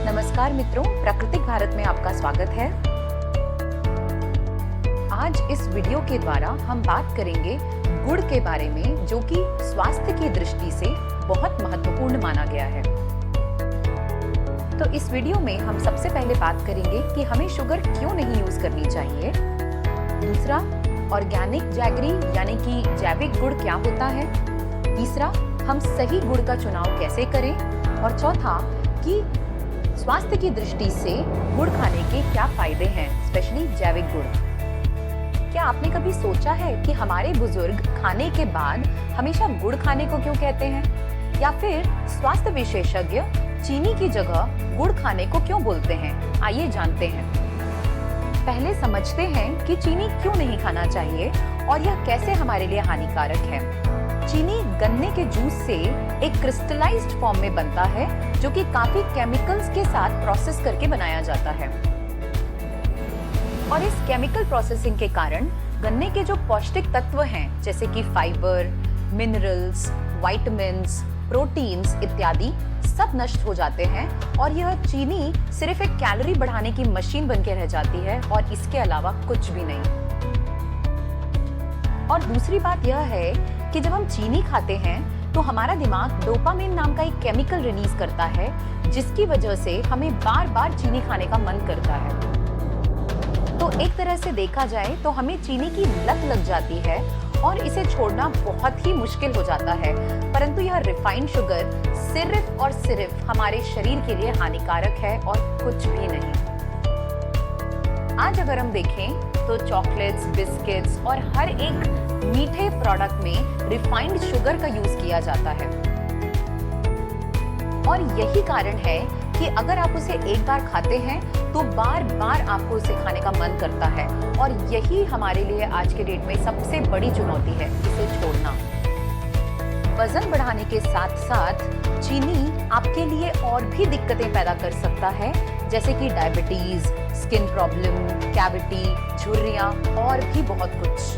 नमस्कार मित्रों, प्राकृतिक भारत में आपका स्वागत है। आज इस वीडियो के द्वारा हम बात करेंगे गुड़ के बारे में, जो कि स्वास्थ्य की दृष्टि से बहुत महत्वपूर्ण माना गया है। तो इस वीडियो में हम सबसे पहले बात करेंगे कि हमें शुगर क्यों नहीं यूज करनी चाहिए। दूसरा, ऑर्गेनिक जैगरी यानी कि जैविक गुड़ क्या होता है। तीसरा, हम सही गुड़ का चुनाव कैसे करें। और चौथा, कि स्वास्थ्य की दृष्टि से गुड़ खाने के क्या फायदे हैं, स्पेशली जैविक गुड़। क्या आपने कभी सोचा है कि हमारे बुजुर्ग खाने के बाद हमेशा गुड़ खाने को क्यों कहते हैं, या फिर स्वास्थ्य विशेषज्ञ चीनी की जगह गुड़ खाने को क्यों बोलते हैं? आइए जानते हैं। पहले समझते हैं कि चीनी क्यों नहीं खाना चाहिए और यह कैसे हमारे लिए हानिकारक है। चीनी गन्ने के जूस से एक क्रिस्टलाइज्ड फॉर्म में बनता है, जो कि काफी केमिकल्स के साथ प्रोसेस करके बनाया जाता है। और इस केमिकल प्रोसेसिंग के कारण गन्ने के जो पौष्टिक तत्व हैं, जैसे कि फाइबर, मिनरल्स, विटामिन्स, प्रोटीन्स इत्यादि, सब नष्ट हो जाते हैं और यह चीनी सिर्फ एक कैलोरी बढ़ाने की मशीन बनके रह जाती है और इसके अलावा कुछ भी नहीं। और दूसरी बात यह है कि जब हम चीनी खाते हैं तो हमारा दिमाग डोपामिन नाम का एक केमिकल रिलीज करता है, जिसकी वजह से हमें बार बार चीनी खाने का मन करता है। तो एक तरह से देखा जाए तो हमें चीनी की लत लग जाती है और इसे छोड़ना बहुत ही मुश्किल हो जाता है। परंतु यह रिफाइंड शुगर सिर्फ और सिर्फ हमारे शरीर के लिए हानिकारक है और कुछ भी नहीं। आज अगर हम देखें तो चॉकलेट्स, बिस्किट्स और हर एक मीठे प्रोडक्ट में रिफाइंड शुगर का यूज किया जाता है। और यही कारण है कि अगर आप उसे एक बार खाते हैं तो बार बार आपको उसे खाने का मन करता है। और यही हमारे लिए आज के डेट में सबसे बड़ी चुनौती है, इसे छोड़ना। वजन बढ़ाने के साथ साथ चीनी आपके लिए और भी दिक्कतें पैदा कर सकता है, जैसे कि डायबिटीज, स्किन प्रॉब्लम, कैविटी, झुर्रियां और भी बहुत कुछ।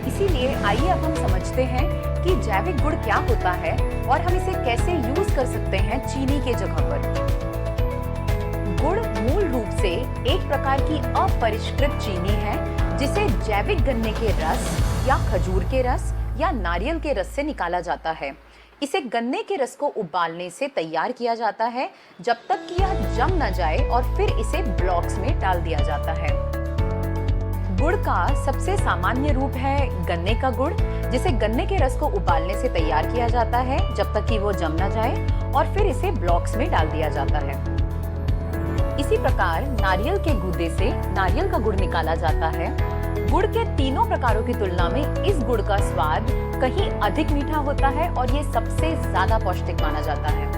इसीलिए आइए अब हम समझते हैं कि जैविक गुड़ क्या होता है और हम इसे कैसे यूज कर सकते हैं चीनी के जगह पर। गुड़ मूल रूप से एक प्रकार की अपरिष्कृत चीनी है, जिसे जैविक गन्ने के रस या खजूर के रस या नारियल के रस से निकाला जाता है। इसे गन्ने के रस को उबालने से तैयार किया जाता है, जब तक कि यह जम न जाए, और फिर इसे ब्लॉक्स में डाल दिया जाता है। गुड़ का सबसे सामान्य रूप है गन्ने का गुड़, जिसे गन्ने के रस को उबालने से तैयार किया जाता है जब तक कि वो जम न जाए, और फिर इसे ब्लॉक्स में डाल दिया जाता है। इसी प्रकार नारियल के गूदे से नारियल का गुड़ निकाला जाता है। गुड़ के तीनों प्रकारों की तुलना में इस गुड़ का स्वाद कहीं अधिक मीठा होता है और ये सबसे ज्यादा पौष्टिक माना जाता है।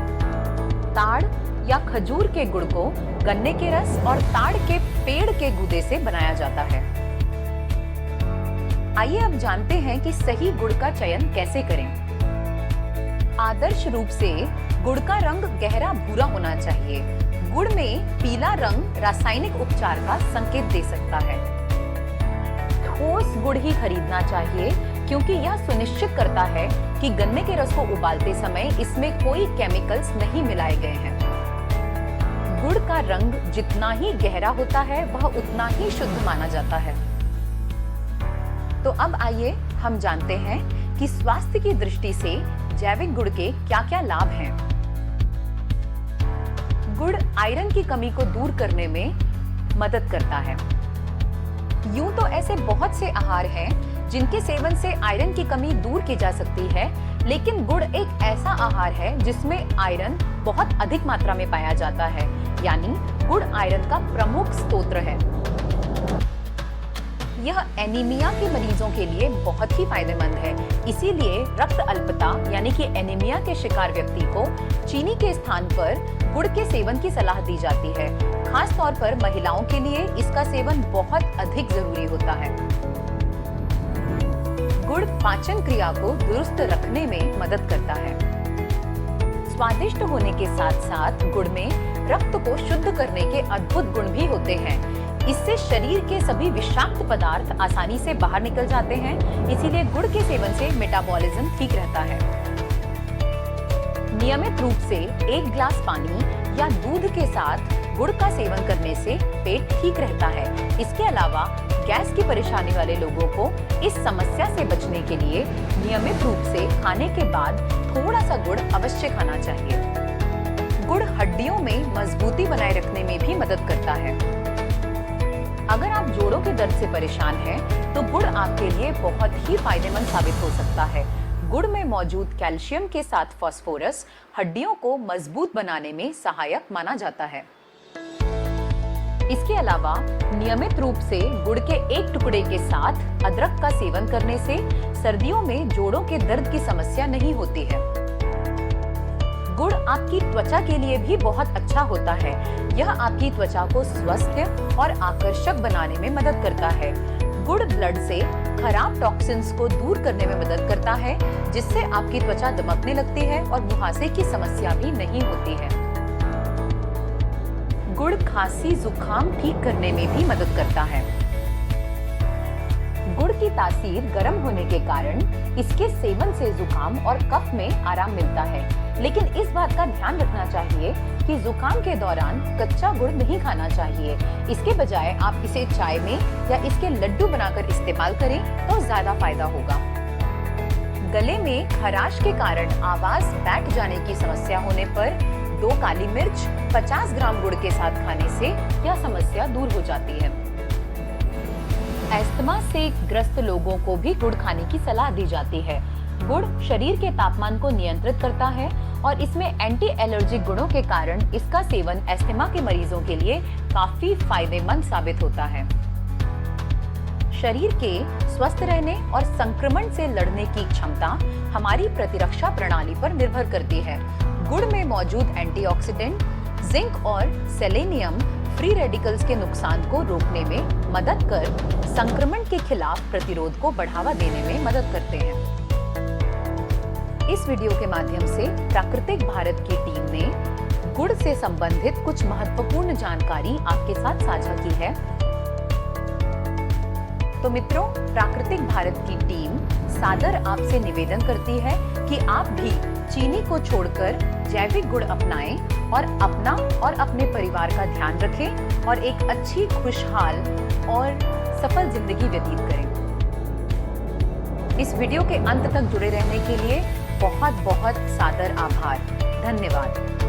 ताड़ या खजूर के गुड़ को गन्ने के रस और ताड़ के पेड़ के गूदे से बनाया जाता है। आइए अब जानते हैं कि सही गुड़ का चयन कैसे करें। आदर्श रूप से गुड़ का रंग गहरा भूरा होना चाहिए। गुड़ में पीला रंग रासायनिक उपचार का संकेत दे सकता है। ठोस गुड़ ही खरीदना चाहिए, क्योंकि यह सुनिश्चित करता है कि गन्ने के रस को उबालते समय इसमें कोई केमिकल्स नहीं मिलाए गए हैं। गुड़ का रंग जितना ही गहरा होता है, वह उतना ही शुद्ध माना जाता है। तो अब आइए हम जानते हैं कि स्वास्थ्य की दृष्टि से जैविक गुड़ के क्या-क्या लाभ हैं। गुड़ आयरन की कमी को दूर करने में मदद करता है। यूं तो ऐसे बहुत से आहार हैं जिनके सेवन से आयरन की कमी दूर की जा सकती है, लेकिन गुड़ एक ऐसा आहार है जिसमें आयरन बहुत अधिक मात्रा में पाया जाता है, यानी गुड़ आयरन का प्रमुख स्रोत है। यह एनीमिया के मरीजों के लिए बहुत ही फायदेमंद है। इसीलिए रक्त अल्पता यानी कि एनीमिया के शिकार व्यक्ति को चीनी के स्थान पर गुड़ के सेवन की सलाह दी जाती है। खास तौर पर महिलाओं के लिए इसका सेवन बहुत अधिक जरूरी होता है। गुड़ पाचन क्रिया को दुरुस्त रखने में मदद करता है। स्वादिष्ट होने के साथ साथ गुड़ में रक्त को शुद्ध करने के अद्भुत गुण भी होते हैं। इससे शरीर के सभी विषाक्त पदार्थ आसानी से बाहर निकल जाते हैं। इसीलिए गुड़ के सेवन से मेटाबॉलिज्म ठीक रहता है। नियमित रूप से 1 ग्लास पानी या दूध के साथ गुड़ का सेवन करने से पेट ठीक रहता है। इसके अलावा गैस की परेशानी वाले लोगों को इस समस्या से बचने के लिए नियमित रूप से खाने के बाद थोड़ा सा गुड़ अवश्य खाना चाहिए। गुड़ हड्डियों में मजबूती बनाए रखने में भी मदद करता है। अगर आप जोड़ों के दर्द से परेशान हैं, तो गुड़ आपके लिए बहुत ही फायदेमंद साबित हो सकता है। गुड़ में मौजूद कैल्शियम के साथ फास्फोरस हड्डियों को मजबूत बनाने में सहायक माना जाता है। इसके अलावा नियमित रूप से गुड़ के एक टुकड़े के साथ अदरक का सेवन करने से सर्दियों में जोड़ों के दर्द की समस्या नहीं होती है। गुड़ आपकी त्वचा के लिए भी बहुत अच्छा होता है। यह आपकी त्वचा को स्वस्थ और आकर्षक बनाने में मदद करता है। गुड़ ब्लड से खराब टॉक्सिन्स को दूर करने में मदद करता है, जिससे आपकी त्वचा दमकने लगती है और मुहासे की समस्या भी नहीं होती है। गुड़ खांसी जुकाम ठीक करने में भी मदद करता है। गुड़ की तासीर गर्म होने के कारण इसके सेवन से जुकाम और कफ में आराम मिलता है, लेकिन इस बात का ध्यान रखना चाहिए कि जुकाम के दौरान कच्चा गुड़ नहीं खाना चाहिए। इसके बजाय आप इसे चाय में या इसके लड्डू बनाकर इस्तेमाल करें तो ज्यादा फायदा होगा। गले में खराश के कारण आवाज बैठ जाने की समस्या होने पर 2 काली मिर्च 50 ग्राम गुड़ के साथ खाने से यह समस्या दूर हो जाती है। अस्थमा से ग्रस्त लोगों को भी गुड़ खाने की सलाह दी जाती है। गुड़ शरीर के तापमान को नियंत्रित करता है और इसमें एंटी एलर्जिक गुणों के कारण इसका सेवन अस्थमा के मरीजों के लिए काफी फायदेमंद साबित होता है। शरीर के स्वस्थ रहने और संक्रमण से लड़ने की क्षमता हमारी प्रतिरक्षा प्रणाली पर निर्भर करती है। गुड़ में मौजूद एंटीऑक्सीडेंट, जिंक और सेलेनियम फ्री रेडिकल्स के नुकसान को रोकने में मदद कर संक्रमण के खिलाफ प्रतिरोध को बढ़ावा देने में मदद करते हैं। इस वीडियो के माध्यम से प्राकृतिक भारत की टीम ने गुड़ से संबंधित कुछ महत्वपूर्ण जानकारी आपके साथ साझा की है। तो मित्रों, प्राकृतिक भारत की टीम सादर आपसे निवेदन करती है कि आप भी चीनी को छोड़कर जैविक गुड़ अपनाएं और अपना और अपने परिवार का ध्यान रखें और एक अच्छी, खुशहाल और सफल जिंदगी व्यतीत करें। इस वीडियो के अंत तक जुड़े रहने के लिए बहुत बहुत सादर आभार। धन्यवाद।